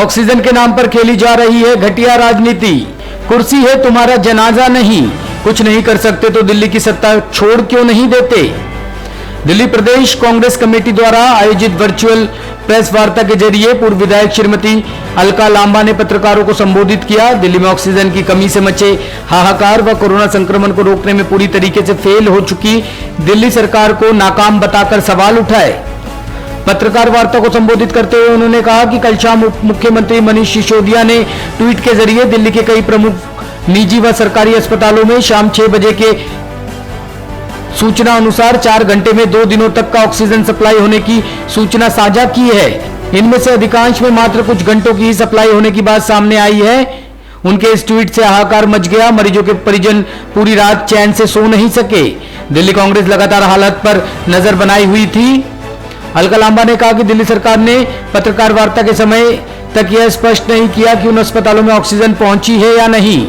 Oxygen के नाम पर खेली जा रही है घटिया राजनीति। कुर्सी है तुम्हारा जनाजा नहीं, कुछ नहीं कर सकते तो दिल्ली की सत्ता छोड़ क्यों नहीं देते। दिल्ली प्रदेश कांग्रेस कमेटी द्वारा आयोजित वर्चुअल प्रेस वार्ता के जरिए पूर्व विधायक श्रीमती अलका लांबा ने पत्रकारों को संबोधित किया। दिल्ली में ऑक्सीजन की कमी से मचे हाहाकार व कोरोना संक्रमण को रोकने में पूरी तरीके से फेल हो चुकी दिल्ली सरकार को नाकाम बताकर सवाल उठाए। पत्रकार वार्ता को संबोधित करते हुए उन्होंने कहा कि कल शाम उप मुख्यमंत्री मनीष सिसोदिया ने ट्वीट के जरिए दिल्ली के कई प्रमुख निजी व सरकारी अस्पतालों में शाम 6 बजे के सूचना अनुसार 4 घंटे में 2 दिनों तक का ऑक्सीजन सप्लाई होने की सूचना साझा की है। इनमें से अधिकांश में मात्र कुछ घंटों की ही सप्लाई होने की बात सामने आई है। उनके इस ट्वीट से हाहाकार मच गया। मरीजों के परिजन पूरी रात चैन से सो नहीं सके। दिल्ली कांग्रेस लगातार हालात पर नजर बनाई हुई थी। अलका लांबा ने कहा कि दिल्ली सरकार ने पत्रकार वार्ता के समय तक यह स्पष्ट नहीं किया कि उन अस्पतालों में ऑक्सीजन पहुंची है या नहीं,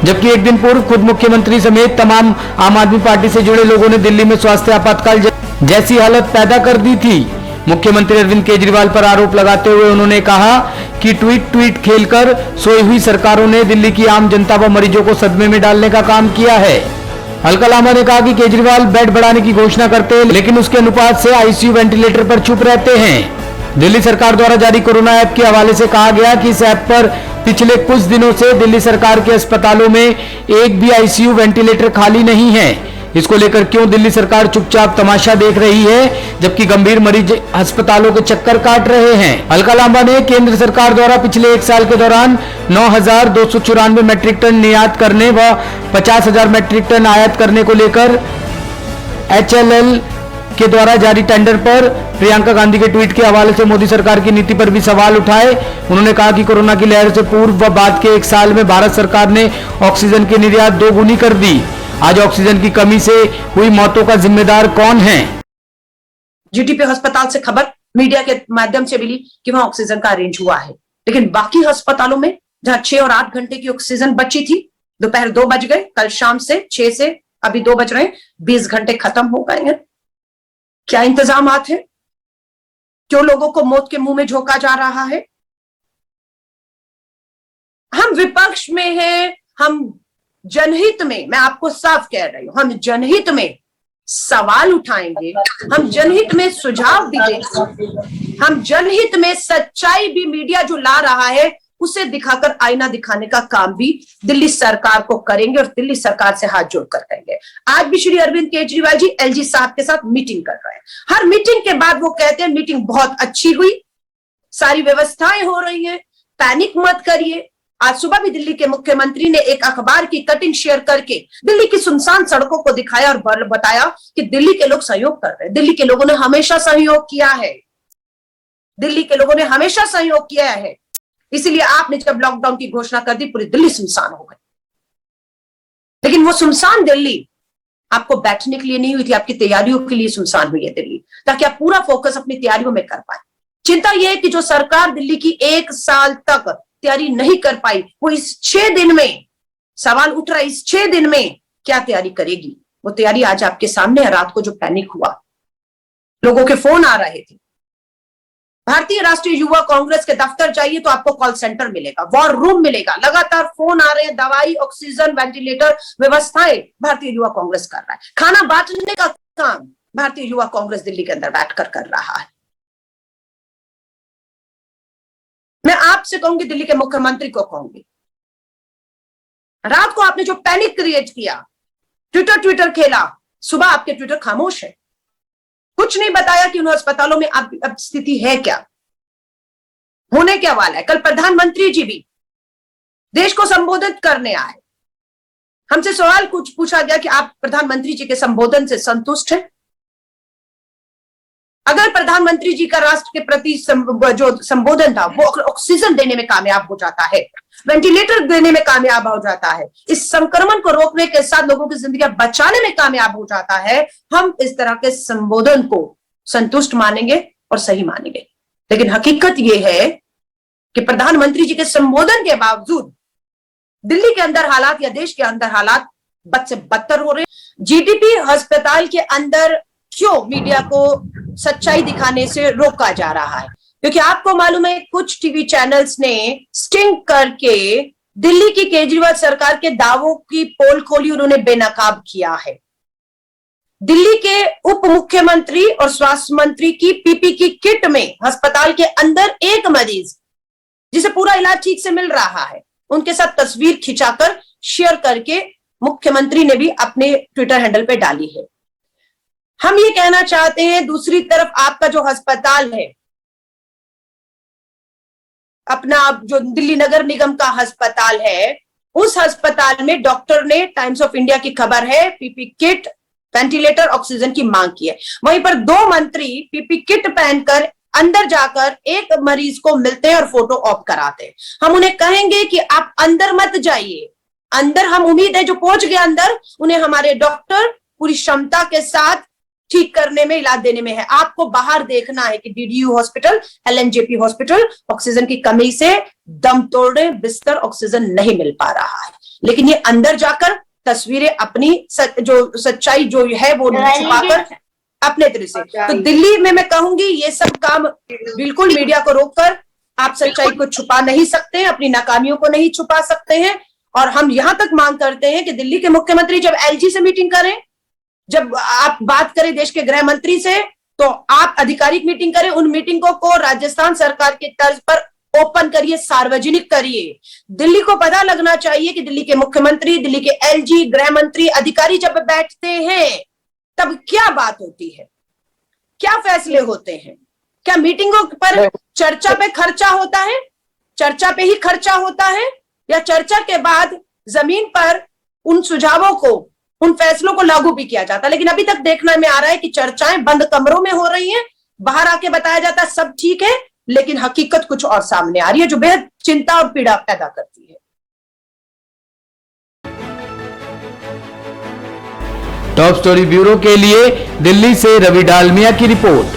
जबकि एक दिन पूर्व खुद मुख्यमंत्री समेत तमाम आम आदमी पार्टी से जुड़े लोगों ने दिल्ली में स्वास्थ्य आपातकाल जैसी हालत पैदा कर दी थी। मुख्यमंत्री अरविंद केजरीवाल पर आरोप लगाते हुए उन्होंने कहा कि ट्वीट खेलकर सोई हुई सरकारों ने दिल्ली की आम जनता व मरीजों को सदमे में डालने का काम किया है। अलका लांबा ने कहा कि केजरीवाल बेड बढ़ाने की घोषणा करते हैं, लेकिन उसके अनुपात से आईसीयू वेंटिलेटर पर चुप रहते हैं। दिल्ली सरकार द्वारा जारी कोरोना ऐप के हवाले से कहा गया कि इस ऐप पर पिछले कुछ दिनों से दिल्ली सरकार के अस्पतालों में एक भी आईसीयू वेंटिलेटर खाली नहीं है। इसको लेकर क्यों दिल्ली सरकार चुपचाप तमाशा देख रही है, जबकि गंभीर मरीज अस्पतालों के चक्कर काट रहे हैं। अलका लांबा ने केंद्र सरकार द्वारा पिछले 1 साल के दौरान 9,294 मैट्रिक टन निर्यात करने व 50,000 मैट्रिक टन आयात करने को लेकर HLL के द्वारा जारी टेंडर पर प्रियंका गांधी के ट्वीट के हवाले से मोदी सरकार की नीति पर भी सवाल उठाए। उन्होंने कहा कि कोरोना की लहर से पूर्व व बाद के 1 साल में भारत सरकार ने ऑक्सीजन की निर्यात 2 गुनी कर दी। आज ऑक्सीजन की कमी से हुई मौतों का जिम्मेदार कौन है। जीटीपी अस्पताल से खबर मीडिया के माध्यम से मिली कि वहां ऑक्सीजन का अरेंज हुआ है, लेकिन बाकी अस्पतालों में जहां 6 और 8 घंटे की ऑक्सीजन बची थी, दोपहर 2 बज गए, कल शाम से 6 से अभी 2 बज रहे हैं, 20 घंटे खत्म हो गए हैं। क्या इंतजामात है? क्यों लोगों को मौत के मुंह में झोंका जा रहा है? हम विपक्ष में हैं, हम जनहित में, मैं आपको साफ कह रही हूं, हम जनहित में सवाल उठाएंगे, हम जनहित में सुझाव भी देंगे, हम जनहित में सच्चाई भी मीडिया जो ला रहा है उसे दिखाकर आईना दिखाने का काम भी दिल्ली सरकार को करेंगे और दिल्ली सरकार से हाथ जोड़कर करेंगे। आज भी श्री अरविंद केजरीवाल जी LG साहब के साथ मीटिंग कर रहे हैं। हर मीटिंग के बाद वो कहते हैं मीटिंग बहुत अच्छी हुई, सारी व्यवस्थाएं हो रही हैं, पैनिक मत करिए। आज सुबह भी दिल्ली के मुख्यमंत्री ने एक अखबार की कटिंग शेयर करके दिल्ली की सुनसान सड़कों को दिखाया और बताया कि दिल्ली के लोग सहयोग कर रहे हैं। दिल्ली के लोगों ने हमेशा सहयोग किया है, दिल्ली के लोगों ने हमेशा सहयोग किया है, इसीलिए आपने जब लॉकडाउन की घोषणा कर दी पूरी दिल्ली सुनसान हो गई। लेकिन वो सुनसान दिल्ली आपको बैठने के लिए नहीं हुई थी, आपकी तैयारियों के लिए सुनसान हुई है दिल्ली, ताकि आप पूरा फोकस अपनी तैयारियों में कर पाए। चिंता यह है कि जो सरकार दिल्ली की 1 साल तक तैयारी नहीं कर पाई, वो इस 6 दिन में, सवाल उठ रहा है, इस 6 दिन में क्या तैयारी करेगी। वो तैयारी आज आपके सामने है। रात को जो पैनिक हुआ, लोगों के फोन आ रहे थे, भारतीय राष्ट्रीय युवा कांग्रेस के दफ्तर जाइए तो आपको कॉल सेंटर मिलेगा, वॉर रूम मिलेगा, लगातार फोन आ रहे हैं, दवाई, ऑक्सीजन, वेंटिलेटर व्यवस्थाएं भारतीय युवा कांग्रेस कर रहा है। खाना बांटने का काम भारतीय युवा कांग्रेस दिल्ली के अंदर बैठकर कर रहा है। मैं आपसे कहूंगी, दिल्ली के मुख्यमंत्री को कहूंगी, रात को आपने जो पैनिक क्रिएट किया, ट्विटर खेला, सुबह आपके ट्विटर खामोश है, कुछ नहीं बताया कि उन अस्पतालों में अब स्थिति है क्या, होने क्या वाला है। कल प्रधानमंत्री जी भी देश को संबोधित करने आए, हमसे सवाल कुछ पूछा गया कि आप प्रधानमंत्री जी के संबोधन से संतुष्ट हैं। अगर प्रधानमंत्री जी का राष्ट्र के प्रति जो संबोधन था वो ऑक्सीजन देने में कामयाब हो जाता है, वेंटिलेटर देने में कामयाब हो जाता है, इस संक्रमण को रोकने के साथ लोगों की जिंदगी बचाने में कामयाब हो जाता है, हम इस तरह के संबोधन को संतुष्ट मानेंगे और सही मानेंगे। लेकिन हकीकत यह है कि प्रधानमंत्री जी के संबोधन के बावजूद दिल्ली के अंदर हालात या देश के अंदर हालात बद से बदतर हो रहे हैं। जीटीपी अस्पताल के अंदर क्यों मीडिया को सच्चाई दिखाने से रोका जा रहा है? क्योंकि आपको मालूम है कुछ टीवी चैनल्स ने स्टिंग करके दिल्ली की केजरीवाल सरकार के दावों की पोल खोली, उन्होंने बेनकाब किया है। दिल्ली के उप मुख्यमंत्री और स्वास्थ्य मंत्री की पीपी की किट में अस्पताल के अंदर एक मरीज जिसे पूरा इलाज ठीक से मिल रहा है, उनके साथ तस्वीर खिंचाकर शेयर करके मुख्यमंत्री ने भी अपने ट्विटर हैंडल पे डाली है। हम ये कहना चाहते हैं, दूसरी तरफ आपका जो अस्पताल है, अपना जो दिल्ली नगर निगम का अस्पताल है, उस अस्पताल में डॉक्टर ने, टाइम्स ऑफ इंडिया की खबर है, पीपी किट, वेंटिलेटर, ऑक्सीजन की मांग की है। वहीं पर 2 मंत्री पीपी किट पहनकर अंदर जाकर एक मरीज को मिलते हैं और फोटो ऑफ कराते हैं। हम उन्हें कहेंगे कि आप अंदर मत जाइए, अंदर हम उम्मीद है जो पहुंच गए अंदर, उन्हें हमारे डॉक्टर पूरी क्षमता के साथ ठीक करने में, इलाज देने में है। आपको बाहर देखना है कि DDU hospital, LNJP hospital oxygen की कमी से दम तोड़े, बिस्तर ऑक्सीजन नहीं मिल पा रहा है। लेकिन ये अंदर जाकर तस्वीरें अपनी जो सच्चाई जो है वो छुपाकर अपने तरह से, तो दिल्ली में मैं कहूंगी ये सब काम बिल्कुल मीडिया को रोककर आप सच्चाई को छुपा नहीं सकते, अपनी नाकामियों को नहीं छुपा सकते हैं। और हम यहां तक मांग करते हैं कि दिल्ली के मुख्यमंत्री जब एलजी से मीटिंग करें, जब आप बात करें देश के गृह मंत्री से, तो आप आधिकारिक मीटिंग करें, उन मीटिंगों को राजस्थान सरकार की तर्ज पर ओपन करिए, सार्वजनिक करिए। दिल्ली को पता लगना चाहिए कि दिल्ली के मुख्यमंत्री, दिल्ली के एलजी, गृह मंत्री, अधिकारी जब बैठते हैं तब क्या बात होती है, क्या फैसले होते हैं। क्या मीटिंगों पर चर्चा पे खर्चा होता है, चर्चा पे ही खर्चा होता है, या चर्चा के बाद जमीन पर उन सुझावों को, उन फैसलों को लागू भी किया जाता है। लेकिन अभी तक देखने में आ रहा है कि चर्चाएं बंद कमरों में हो रही हैं, बाहर आके बताया जाता है सब ठीक है, लेकिन हकीकत कुछ और सामने आ रही है जो बेहद चिंता और पीड़ा पैदा करती है। टॉप स्टोरी ब्यूरो के लिए दिल्ली से रवि डालमिया की रिपोर्ट।